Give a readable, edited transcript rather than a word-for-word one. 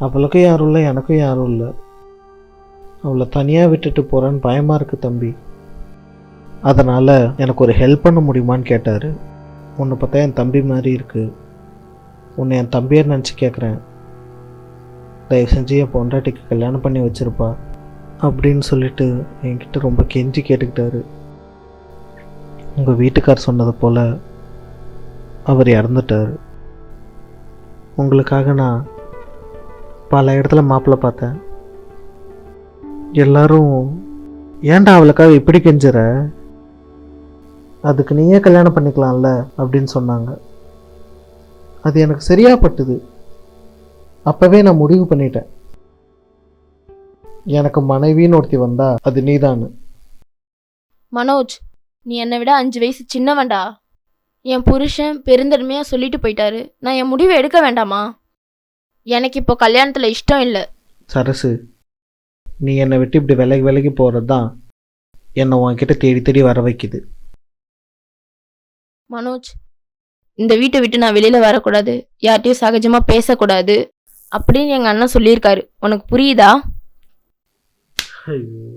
அவளுக்கும் யாரும் இல்லை, எனக்கும் யாரும் இல்லை. அவளை தனியாக விட்டுட்டு போகிறேன்னு பயமாக இருக்குது தம்பி. அதனால் எனக்கு ஒரு ஹெல்ப் பண்ண முடியுமான்னு கேட்டார். உன்னை பார்த்தா என் தம்பி மாதிரி இருக்குது, உன்னை என் தம்பியை நினச்சி கேட்குறேன், தயவு செஞ்சு என் பொண்டாட்டிக்கு கல்யாணம் பண்ணி வச்சுருப்பா அப்படின்னு சொல்லிட்டு என்கிட்ட ரொம்ப கெஞ்சி கேட்டுக்கிட்டாரு. உங்கள் வீட்டுக்கார் சொன்னது போல் அவர் இறந்துட்டார். உங்களுக்காக நான் பல இடத்துல மாப்பிள்ளை பார்த்தேன். எல்லாரும் ஏன்டா அவளுக்காக இப்படி கெஞ்சுற, அதுக்கு நீயே கல்யாணம் பண்ணிக்கலாம்ல அப்படின்னு சொன்னாங்க. அது எனக்கு சரியா பட்டுது. அப்பவே நான் முடிவு பண்ணிட்டேன், எனக்கு மனைவின்னு ஒருத்தி வந்தா அது நீதான்னு. மனோஜ், நீ என்னை விட 5 வயசு சின்னவன்டா. என் புருஷன் பெருந்தன்மையாக சொல்லிட்டு போயிட்டாரு. நான் என் முடிவை எடுக்க வேண்டாமா? எனக்கு இப்போ கல்யாணத்தில் இஷ்டம் இல்லை. சரசு, நீ என்னை விட்டு இப்படி விலகி விலகி போகிறது தான் என்னை உன்கிட்ட தேடி தேடி வர வைக்குது. மனோஜ், இந்த வீட்டை விட்டு நான் வெளியில் வரக்கூடாது, யார்கிட்டையும் சகஜமாக பேசக்கூடாது அப்படின்னு எங்கள் அண்ணன் சொல்லியிருக்காரு. உனக்கு புரியுதா? ஐயோ,